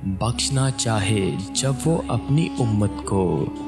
بخشنا چاہے جب وہ اپنی امت کو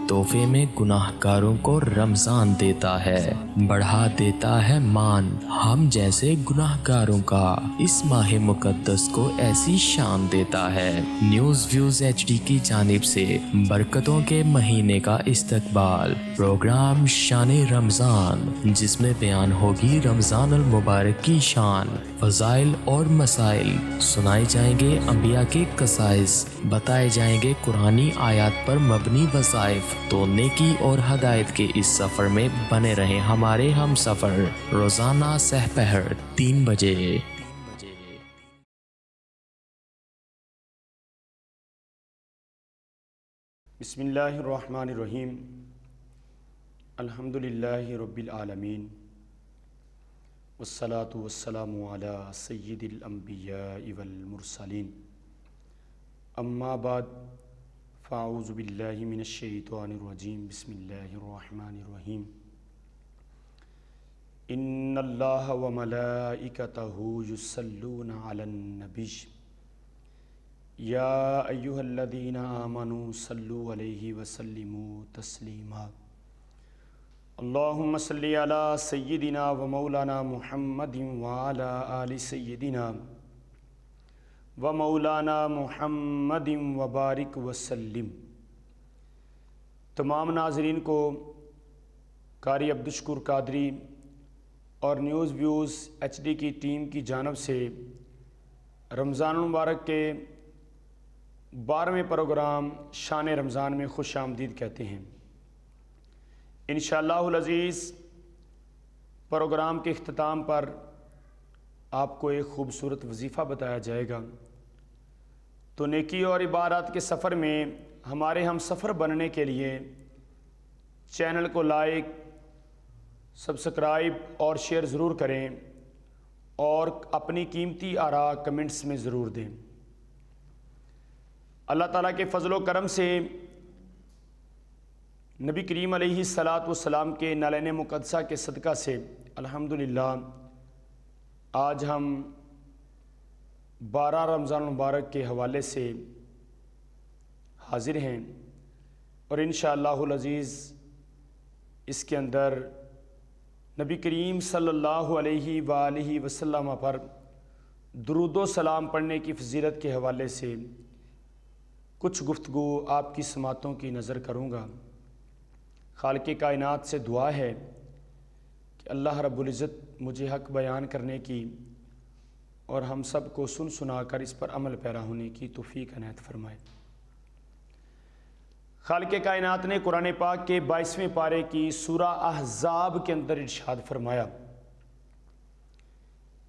تحفے میں گناہگاروں کو رمضان دیتا ہے، بڑھا دیتا ہے مان ہم جیسے گناہگاروں کا، اس ماہ مقدس کو ایسی شان دیتا ہے۔ نیوز ویوز HD کی جانب سے برکتوں کے مہینے کا استقبال پروگرام شان رمضان، جس میں بیان ہوگی رمضان المبارک کی شان، فضائل اور مسائل، سنائے جائیں گے انبیاء کے قصائص، بتائے جائیں گے قرآنی آیات پر مبنی وظائف۔ تو نیکی اور ہدایت کے اس سفر میں بنے رہیں ہمارے ہم سفر، روزانہ سحر 3 بجے۔ بسم اللہ الرحمن الرحیم، الحمدللہ رب العالمین، والصلاة والسلام علی سید الانبیاء والمرسلین، اما بعد فاعوذ باللہ من الشیطان الرجیم، بسم اللہ الرحمن الرحیم۔ ان اللہ وملائکتہ یصلون علی النبی یا ایہا الذین آمنوا صلوا علیہ وسلموا تسلیما۔ اللہم صلی علی سیدنا و مولانا محمد وعلی آل سیدنا و مولانا محمد وبارک وسلم۔ تمام ناظرین کو قاری عبدالشکور قادری اور نیوز ویوز HD کی ٹیم کی جانب سے رمضان المبارک کے 12ویں پروگرام شان رمضان میں خوش آمدید کہتے ہیں۔ انشاءاللہ العزیز پروگرام کے اختتام پر آپ کو ایک خوبصورت وظیفہ بتایا جائے گا۔ تو نیکی اور عبادات کے سفر میں ہمارے ہم سفر بننے کے لیے چینل کو لائک، سبسکرائب اور شیئر ضرور کریں، اور اپنی قیمتی آراء کمنٹس میں ضرور دیں۔ اللہ تعالیٰ کے فضل و کرم سے نبی کریم علیہ السلام کے نالین مقدسہ کے صدقہ سے الحمدللہ آج ہم 12 رمضان المبارک کے حوالے سے حاضر ہیں، اور انشاءاللہ العزیز اس کے اندر نبی کریم صلی اللہ علیہ وآلہ وسلم پر درود و سلام پڑھنے کی فضیلت کے حوالے سے کچھ گفتگو آپ کی سماعتوں کی نظر کروں گا۔ خالق کائنات سے دعا ہے کہ اللہ رب العزت مجھے حق بیان کرنے کی اور ہم سب کو سن سنا کر اس پر عمل پیرا ہونے کی توفیق عنایت فرمائے۔ خالق کائنات نے قرآن پاک کے 22ویں پارے کی سورہ احزاب کے اندر ارشاد فرمایا،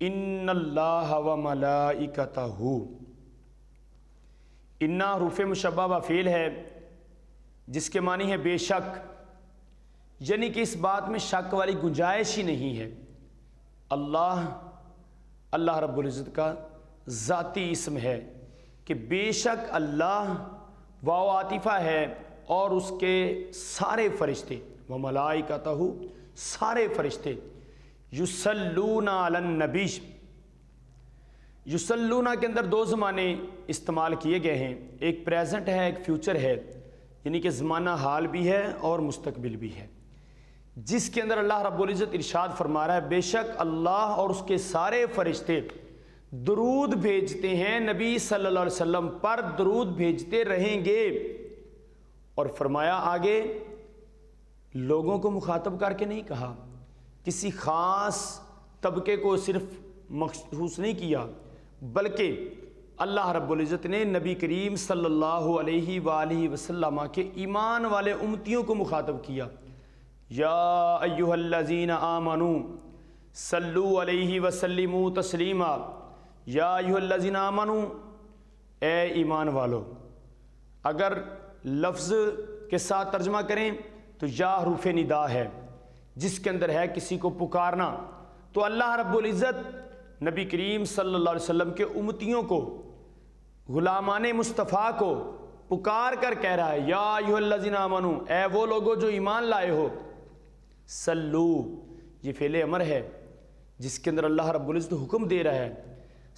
ان اللہ وملائکتہ، انا حروف مشبہ و فعل ہے جس کے معنی ہے بے شک، یعنی کہ اس بات میں شک والی گنجائش ہی نہیں ہے۔ اللہ رب العزت کا ذاتی اسم ہے کہ بے شک اللہ واو عاطفہ ہے، اور اس کے سارے فرشتے وملائکتہ، سارے فرشتے یصلون علی النبی، یصلون کے اندر 2 زمانے استعمال کیے گئے ہیں، ایک پریزنٹ ہے ایک فیوچر ہے، یعنی کہ زمانہ حال بھی ہے اور مستقبل بھی ہے، جس کے اندر اللہ رب العزت ارشاد فرما رہا ہے بے شک اللہ اور اس کے سارے فرشتے درود بھیجتے ہیں، نبی صلی اللہ علیہ وسلم پر درود بھیجتے رہیں گے۔ اور فرمایا آگے، لوگوں کو مخاطب کر کے نہیں کہا، کسی خاص طبقے کو صرف مخصوص نہیں کیا، بلکہ اللہ رب العزت نے نبی کریم صلی اللہ علیہ وآلہ وسلم کے ایمان والے امتیوں کو مخاطب کیا، یا ایہا الذین آمنوا صلوا علیہ وسلموا تسلیما، یا ایہا الذین آمنوا، اے ایمان والو۔ اگر لفظ کے ساتھ ترجمہ کریں تو یا حروف ندا ہے، جس کے اندر ہے کسی کو پکارنا، تو اللہ رب العزت نبی کریم صلی اللہ علیہ وسلم کے امتیوں کو، غلامان مصطفیٰ کو پکار کر کہہ رہا ہے، یا ایھا الذین آمنوا، اے وہ لوگو جو ایمان لائے ہو، صلو، یہ فعل امر ہے جس کے اندر اللہ رب العزت حکم دے رہا ہے،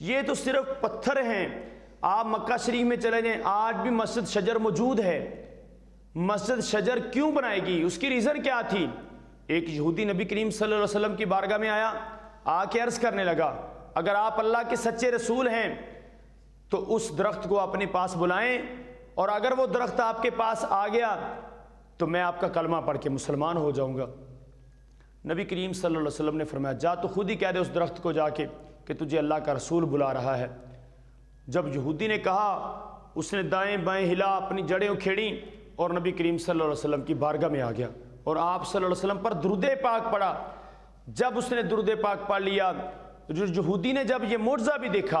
یہ تو صرف پتھر ہیں. آپ مکہ شریف میں چلے جائیں, آج بھی مسجد شجر موجود ہے. مسجد شجر کیوں بنائے گی؟ اس کی ریزن کیا تھی؟ ایک یہودی نبی کریم صلی اللہ علیہ وسلم کی بارگاہ میں آیا, آ کے عرض کرنے لگا, اگر آپ اللہ کے سچے رسول ہیں تو اس درخت کو اپنے پاس بلائیں, اور اگر وہ درخت آپ کے پاس آ گیا تو میں آپ کا کلمہ پڑھ کے مسلمان ہو جاؤں گا. نبی کریم صلی اللہ علیہ وسلم نے فرمایا, جا تو خود ہی کہہ دے اس درخت کو جا کے کہ تجھے اللہ کا رسول بلا رہا ہے. جب یہودی نے کہا, اس نے دائیں بائیں ہلا, اپنی جڑیں اکھیڑیں اور نبی کریم صلی اللہ علیہ وسلم کی بارگاہ میں آ گیا اور آپ صلی اللہ علیہ وسلم پر درود پاک پڑھا. جب اس نے درود پاک پڑھ لیا, یہودی نے جب یہ معجزہ بھی دیکھا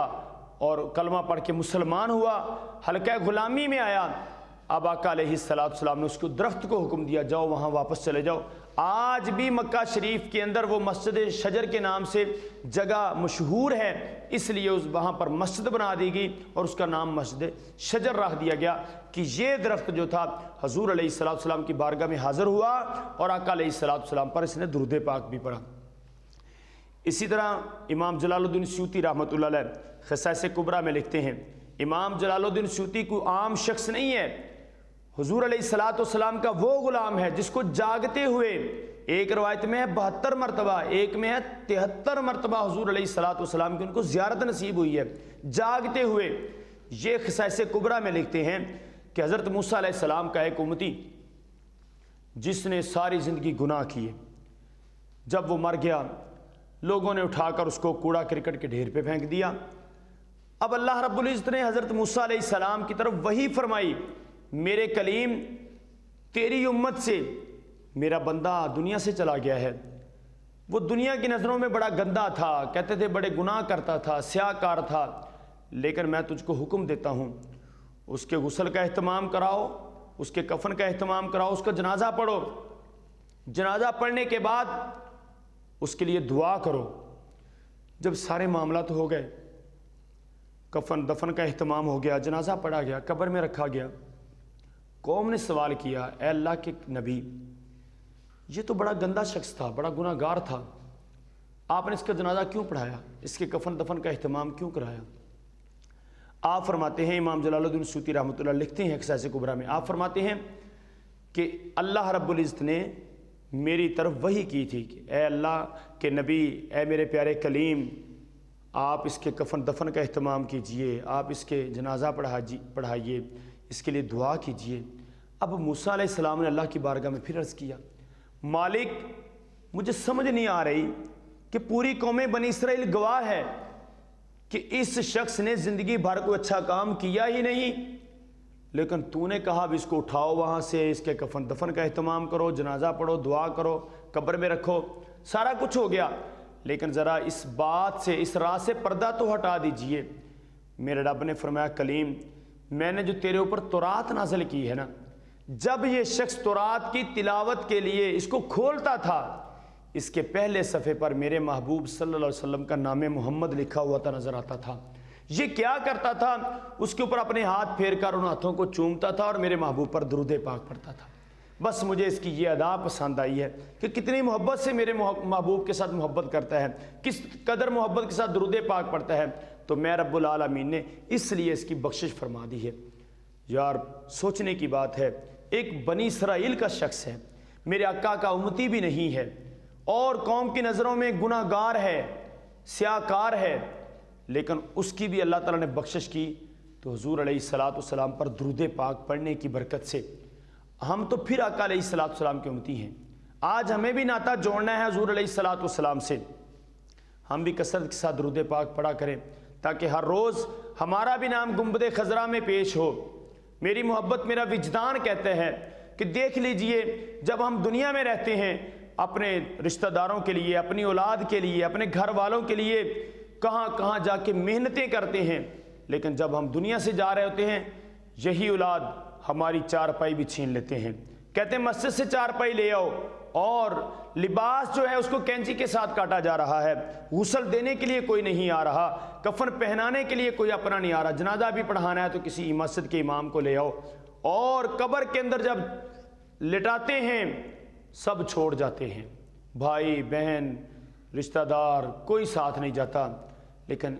اور کلمہ پڑھ کے مسلمان ہوا, حلقہ غلامی میں آیا, اب آقا علیہ السلام نے اس کو درخت کو حکم دیا, جاؤ وہاں واپس چلے جاؤ. آج بھی مکہ شریف کے اندر وہ مسجد شجر کے نام سے جگہ مشہور ہے, اس لیے وہاں پر مسجد بنا دی گئی اور اس کا نام مسجد شجر رکھ دیا گیا کہ یہ درخت جو تھا حضور علیہ السلام کی بارگاہ میں حاضر ہوا اور آقا علیہ السلام پر اس نے درود پاک بھی پڑھا. اسی طرح امام جلال الدین سیوطی رحمۃ اللہ علیہ خصائص کبریٰ میں لکھتے ہیں, امام جلال الدین سیوطی کو عام شخص نہیں ہے, حضور علیہ السلام کا وہ غلام ہے جس کو جاگتے ہوئے, ایک روایت میں ہے 72 مرتبہ, ایک میں ہے 73 مرتبہ حضور علیہ السلام کی ان کو زیارت نصیب ہوئی ہے جاگتے ہوئے. یہ خصائص کبریٰ میں لکھتے ہیں کہ حضرت موسیٰ علیہ السلام کا ایک امتی جس نے ساری زندگی گناہ کیے, جب وہ مر گیا لوگوں نے اٹھا کر اس کو کوڑا کرکٹ کے ڈھیر پہ پھینک دیا. اب اللہ رب العزت نے حضرت موسیٰ علیہ السلام کی طرف وحی فرمائی, میرے کلیم تیری امت سے میرا بندہ دنیا سے چلا گیا ہے, وہ دنیا کی نظروں میں بڑا گندا تھا, کہتے تھے بڑے گناہ کرتا تھا, سیاہ کار تھا, لیکن میں تجھ کو حکم دیتا ہوں اس کے غسل کا اہتمام کراؤ, اس کے کفن کا اہتمام کراؤ, اس کا جنازہ پڑھو, جنازہ پڑھنے کے بعد اس کے لیے دعا کرو. جب سارے معاملات ہو گئے, کفن دفن کا اہتمام ہو گیا, جنازہ پڑھا گیا, قبر میں رکھا گیا, قوم نے سوال کیا, اے اللہ کے نبی یہ تو بڑا گندا شخص تھا, بڑا گناہ گار تھا, آپ نے اس کا جنازہ کیوں پڑھایا, اس کے کفن دفن کا اہتمام کیوں کرایا؟ آپ فرماتے ہیں, امام جلال الدین سیوطی رحمۃ اللہ لکھتے ہیں خصائص کبریٰ میں, آپ فرماتے ہیں کہ اللہ رب العزت نے میری طرف وحی کی تھی کہ اے اللہ کے نبی, اے میرے پیارے کلیم, آپ اس کے کفن دفن کا اہتمام کیجئے, آپ اس کے جنازہ پڑھائیے, اس کے لیے دعا کیجئے. اب موسیٰ علیہ السلام نے اللہ کی بارگاہ میں پھر عرض کیا, مالک مجھے سمجھ نہیں آ رہی کہ پوری قوم بنی اسرائیل گواہ ہے کہ اس شخص نے زندگی بھر کوئی اچھا کام کیا ہی نہیں, لیکن تو نے کہا اب اس کو اٹھاؤ وہاں سے, اس کے کفن دفن کا اہتمام کرو, جنازہ پڑھو, دعا کرو, قبر میں رکھو, سارا کچھ ہو گیا, لیکن ذرا اس بات سے, اس راہ سے پردہ تو ہٹا دیجئے. میرے رب نے فرمایا, کلیم میں نے جو تیرے اوپر تورات نازل کی ہے نا, جب یہ شخص تورات کی تلاوت کے لیے اس کو کھولتا تھا, اس کے پہلے صفحے پر میرے محبوب صلی اللہ علیہ وسلم کا نام محمد لکھا ہوا تھا نظر آتا تھا. یہ کیا کرتا تھا, اس کے اوپر اپنے ہاتھ پھیر کر ان ہاتھوں کو چومتا تھا اور میرے محبوب پر درود پاک پڑھتا تھا. بس مجھے اس کی یہ ادا پسند آئی ہے کہ کتنی محبت سے میرے محبوب کے ساتھ محبت کرتا ہے, کس قدر محبت کے ساتھ درود پاک پڑھتا ہے, تو میں رب العالمین نے اس لیے اس کی بخشش فرما دی ہے. یار سوچنے کی بات ہے, ایک بنی اسرائیل کا شخص ہے, میرے آقا کا امتی بھی نہیں ہے, اور قوم کی نظروں میں گناہ گار ہے, سیاہ کار ہے, لیکن اس کی بھی اللہ تعالیٰ نے بخشش کی. تو حضور علیہ السلام پر درود پاک پڑھنے کی برکت سے ہم تو پھر آقا علیہ السلام کے امتی ہیں. آج ہمیں بھی ناطہ جوڑنا ہے حضور علیہ السلام سے, ہم بھی کثرت کے ساتھ درود پاک پڑھا کریں تاکہ ہر روز ہمارا بھی نام گنبد خضرا میں پیش ہو. میری محبت میرا وجدان کہتا ہے کہ دیکھ لیجئے, جب ہم دنیا میں رہتے ہیں اپنے رشتہ داروں کے لیے, اپنی اولاد کے لیے, اپنے گھر والوں کے لیے کہاں کہاں جا کے محنتیں کرتے ہیں, لیکن جب ہم دنیا سے جا رہے ہوتے ہیں یہی اولاد ہماری چارپائی بھی چھین لیتے ہیں. کہتے ہیں مسجد سے چارپائی لے آؤ, اور لباس جو ہے اس کو کینچی کے ساتھ کاٹا جا رہا ہے, غسل دینے کے لیے کوئی نہیں آ رہا, کفن پہنانے کے لیے کوئی اپنا نہیں آ رہا, جنازہ بھی پڑھانا ہے تو کسی مسجد کے امام کو لے آؤ, اور قبر کے اندر جب لٹاتے ہیں سب چھوڑ جاتے ہیں, بھائی بہن رشتہ دار کوئی ساتھ نہیں جاتا. لیکن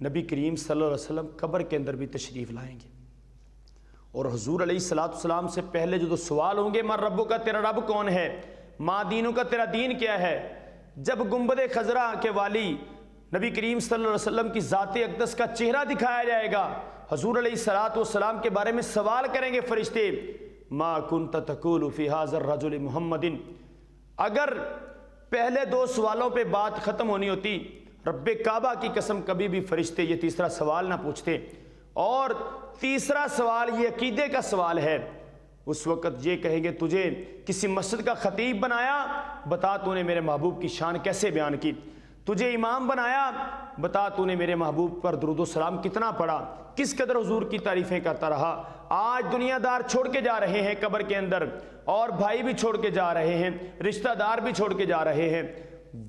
نبی کریم صلی اللہ علیہ وسلم قبر کے اندر بھی تشریف لائیں گے، اور حضور علیہ الصلوۃ والسلام سے پہلے جو سوال ہوں گے، مَن ربک کا، تیرا رب کون ہے، ما دینوں کا، تیرا دین کیا ہے، جب گنبد خضرا کے والی نبی کریم صلی اللہ علیہ وسلم کی ذات اقدس کا چہرہ دکھایا جائے گا، حضور علیہ الصلوۃ والسلام کے بارے میں سوال کریں گے فرشتے، ما کنت تقول فی ھذا الرجل محمد، اگر پہلے دو سوالوں پہ بات ختم ہونی ہوتی، رب کعبہ کی قسم کبھی بھی فرشتے یہ تیسرا سوال نہ پوچھتے، اور تیسرا سوال یہ عقیدے کا سوال ہے، اس وقت یہ کہیں گے تجھے کسی مسجد کا خطیب بنایا، بتا تو نے میرے محبوب کی شان کیسے بیان کی، تجھے امام بنایا، بتا تو نے میرے محبوب پر درود و سلام کتنا پڑھا، کس قدر حضور کی تعریفیں کرتا رہا۔ آج دنیا دار چھوڑ کے جا رہے ہیں قبر کے اندر، اور بھائی بھی چھوڑ کے جا رہے ہیں، رشتہ دار بھی چھوڑ کے جا رہے ہیں،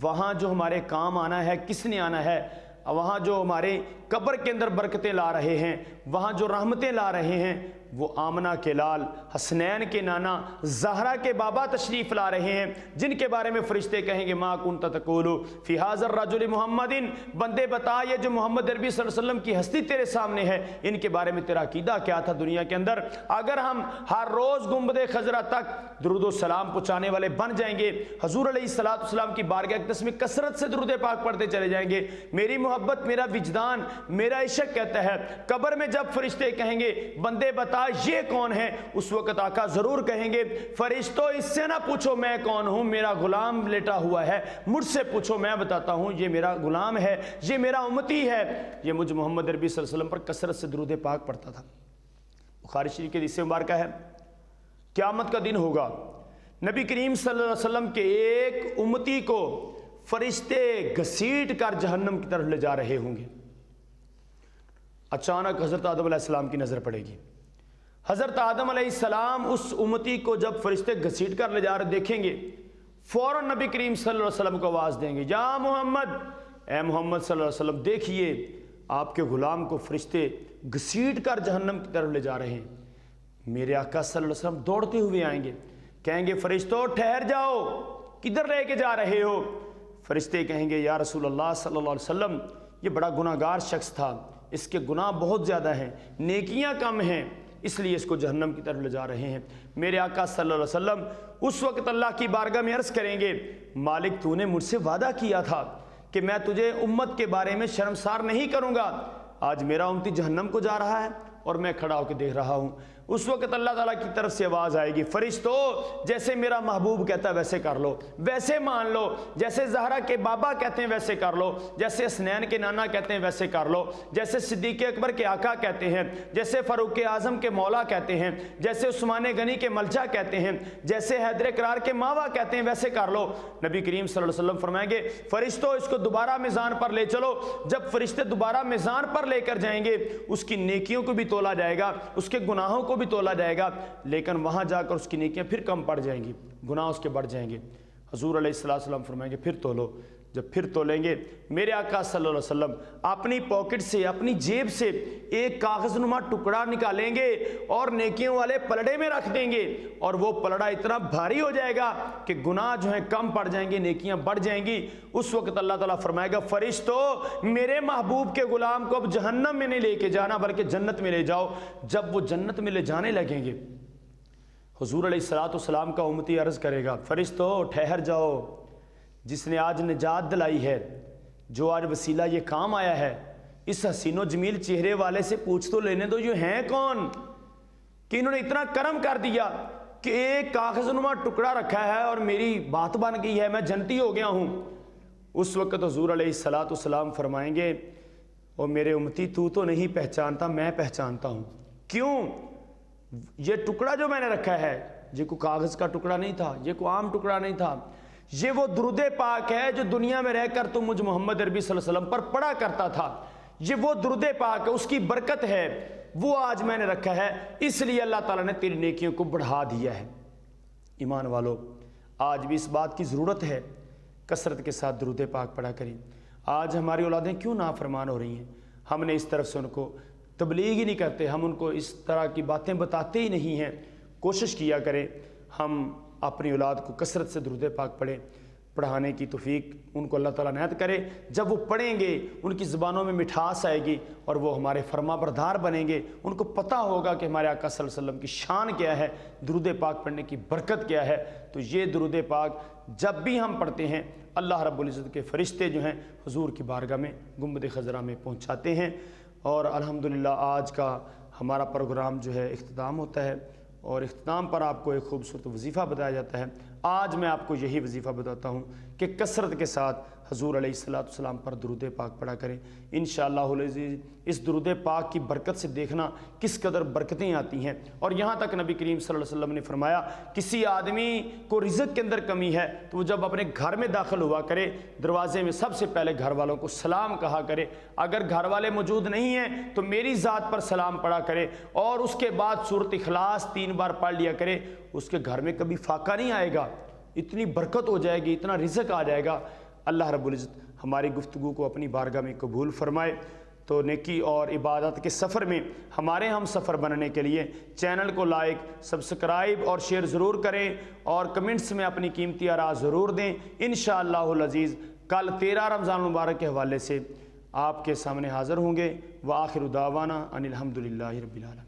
وہاں جو ہمارے کام آنا ہے کس نے آنا ہے، وہاں جو ہمارے قبر کے اندر برکتیں لا رہے ہیں، وہاں جو رحمتیں لا رہے ہیں، وہ آمنہ کے لال، حسنین کے نانا، زہرا کے بابا تشریف لا رہے ہیں، جن کے بارے میں فرشتے کہیں گے ما کنت تقول فی ھذا الرجل محمد، بندے بتا یہ جو محمد عربی صلی اللہ علیہ وسلم کی ہستی تیرے سامنے ہے، ان کے بارے میں تیرا عقیدہ کیا تھا دنیا کے اندر۔ اگر ہم ہر روز گنبد خضرا تک درود و سلام پہنچانے والے بن جائیں گے، حضور علیہ الصلوۃ والسلام کی بارگاہ اقدس میں کثرت سے درود پاک پڑھتے چلے جائیں گے، میری محبت، میرا وجدان، میرا عشق کہتا ہے، قبر میں جب فرشتے کہیں گے بندے بتا یہ کون ہے، اس وقت آقا ضرور کہیں گے فرشتوں اس سے نہ پوچھو میں کون ہوں، میرا غلام لیٹا ہوا ہے، مجھ سے پوچھو میں بتاتا ہوں، یہ میرا غلام ہے، یہ میرا امتی ہے، یہ مجھ محمد عربی صلی اللہ علیہ وسلم پر کثرت سے درود پاک پڑھتا تھا۔ بخاری شریف کے حدیث مبارکہ ہے، قیامت کا دن ہوگا، نبی کریم صلی اللہ علیہ وسلم کے ایک امتی کو فرشتے گھسیٹ کر جہنم کی طرف لے جا رہے ہوں گے، اچانک حضرت آدم علیہ السلام کی نظر پڑے گی، حضرت آدم علیہ السلام اس امتی کو جب فرشتے گھسیٹ کر لے جا رہے دیکھیں گے، فوراً نبی کریم صلی اللہ علیہ وسلم کو آواز دیں گے، یا محمد، اے محمد صلی اللہ علیہ وسلم، دیکھیے آپ کے غلام کو فرشتے گھسیٹ کر جہنم کی طرف لے جا رہے ہیں۔ میرے آقا صلی اللہ علیہ وسلم دوڑتے ہوئے آئیں گے، کہیں گے فرشتوں ٹھہر جاؤ، کدھر لے کے جا رہے ہو؟ فرشتے کہیں گے یا رسول اللہ صلی اللہ علیہ وسلم، یہ بڑا گناہ گار شخص تھا، اس کے گناہ بہت زیادہ ہیں، نیکیاں کم ہیں، اس لیے اس کو جہنم کی طرف لے جا رہے ہیں۔ میرے آقا صلی اللہ علیہ وسلم اس وقت اللہ کی بارگاہ میں عرض کریں گے، مالک تو نے مجھ سے وعدہ کیا تھا کہ میں تجھے امت کے بارے میں شرمسار نہیں کروں گا، آج میرا امتی جہنم کو جا رہا ہے اور میں کھڑا ہو کے دیکھ رہا ہوں۔ اس وقت اللہ تعالیٰ کی طرف سے آواز آئے گی، فرشتوں جیسے میرا محبوب کہتا ہے ویسے کر لو، ویسے مان لو، جیسے زہرا کے بابا کہتے ہیں ویسے کر لو، جیسے حسنین کے نانا کہتے ہیں ویسے کر لو، جیسے صدیق اکبر کے آقا کہتے ہیں، جیسے فاروق اعظم کے مولا کہتے ہیں، جیسے عثمان غنی کے ملجا کہتے ہیں، جیسے حیدر قرار کے ماوا کہتے ہیں ویسے کر لو۔ نبی کریم صلی اللہ علیہ وسلم فرمائیں گے فرشتوں اس کو دوبارہ میزان پر لے چلو، جب فرشتے دوبارہ میزان پر لے کر جائیں گے، اس کی نیکیوں کو بھی تولا جائے گا، اس کے گناہوں کو بھی تولا جائے گا، لیکن وہاں جا کر اس کی نیکیاں پھر کم پڑ جائیں گی، گناہ اس کے بڑھ جائیں گے۔ حضور علیہ السلام فرمائیں گے پھر تولو، جب پھر تولیں گے میرے آقا صلی اللہ علیہ وسلم اپنی پاکٹ سے، اپنی جیب سے ایک کاغذ نما ٹکڑا نکالیں گے اور نیکیوں والے پلڑے میں رکھ دیں گے، اور وہ پلڑا اتنا بھاری ہو جائے گا کہ گناہ جو ہیں کم پڑ جائیں گے، نیکیاں بڑھ جائیں گی۔ اس وقت اللہ تعالیٰ فرمائے گا فرشتوں میرے محبوب کے غلام کو اب جہنم میں نہیں لے کے جانا بلکہ جنت میں لے جاؤ۔ جب وہ جنت میں لے جانے لگیں گے، حضور علیہ السلام کا امتی عرض کرے گا فرشتوں ٹھہر جاؤ، جس نے آج نجات دلائی ہے، جو آج وسیلہ یہ کام آیا ہے، اس حسین و جمیل چہرے والے سے پوچھ تو لینے دو یہ ہیں کون، کہ انہوں نے اتنا کرم کر دیا کہ ایک کاغذ نما ٹکڑا رکھا ہے اور میری بات بن گئی ہے، میں جنتی ہو گیا ہوں۔ اس وقت حضور علیہ السلام فرمائیں گے اور میرے امتی تو نہیں پہچانتا، میں پہچانتا ہوں۔ کیوں؟ یہ ٹکڑا جو میں نے رکھا ہے یہ کوئی کاغذ کا ٹکڑا نہیں تھا، یہ کوئی عام ٹکڑا نہیں تھا، یہ وہ درود پاک ہے جو دنیا میں رہ کر تم مجھ محمد عربی صلی اللہ علیہ وسلم پر پڑھا کرتا تھا، یہ وہ درود پاک ہے، اس کی برکت ہے، وہ آج میں نے رکھا ہے، اس لیے اللہ تعالیٰ نے تیری نیکیوں کو بڑھا دیا ہے۔ ایمان والو، آج بھی اس بات کی ضرورت ہے کثرت کے ساتھ درود پاک پڑھا کریں۔ آج ہماری اولادیں کیوں نافرمان ہو رہی ہیں؟ ہم نے اس طرف سے ان کو تبلیغ ہی نہیں کرتے، ہم ان کو اس طرح کی باتیں بتاتے ہی نہیں ہیں۔ کوشش کیا کریں ہم اپنی اولاد کو کثرت سے درود پاک پڑھیں۔ پڑھانے کی توفیق ان کو اللہ تعالیٰ عنایت کرے۔ جب وہ پڑھیں گے ان کی زبانوں میں مٹھاس آئے گی اور وہ ہمارے فرما بردار بنیں گے، ان کو پتہ ہوگا کہ ہمارے آقا صلی اللہ علیہ وسلم کی شان کیا ہے، درود پاک پڑھنے کی برکت کیا ہے۔ تو یہ درود پاک جب بھی ہم پڑھتے ہیں اللہ رب العزت کے فرشتے جو ہیں حضور کی بارگاہ میں گنبد خضرا میں پہنچاتے ہیں۔ اور الحمدللہ آج کا ہمارا پروگرام جو ہے اختتام ہوتا ہے، اور اختتام پر آپ کو ایک خوبصورت وظیفہ بتایا جاتا ہے۔ آج میں آپ کو یہی وظیفہ بتاتا ہوں کہ کثرت کے ساتھ حضور علیہ السلام پر درود پاک پڑھا کریں۔ انشاءاللہ العزیز اس درود پاک کی برکت سے دیکھنا کس قدر برکتیں آتی ہیں۔ اور یہاں تک نبی کریم صلی اللہ علیہ وسلم نے فرمایا کسی آدمی کو رزق کے اندر کمی ہے تو وہ جب اپنے گھر میں داخل ہوا کرے دروازے میں سب سے پہلے گھر والوں کو سلام کہا کرے، اگر گھر والے موجود نہیں ہیں تو میری ذات پر سلام پڑھا کرے، اور اس کے بعد سورۃ اخلاص 3 بار پڑھ لیا کرے۔ اس کے گھر میں کبھی فاقہ نہیں آئے گا، اتنی برکت ہو جائے گی، اتنا رزق آ جائے گا۔ اللہ رب العزت ہماری گفتگو کو اپنی بارگاہ میں قبول فرمائے۔ تو نیکی اور عبادت کے سفر میں ہمارے ہم سفر بننے کے لیے چینل کو لائک، سبسکرائب اور شیئر ضرور کریں، اور کمنٹس میں اپنی قیمتی آراء ضرور دیں۔ انشاءاللہ العزیز کل 13 رمضان المبارک کے حوالے سے آپ کے سامنے حاضر ہوں گے۔ وآخر دعوانا ان الحمدللہ رب العالمین۔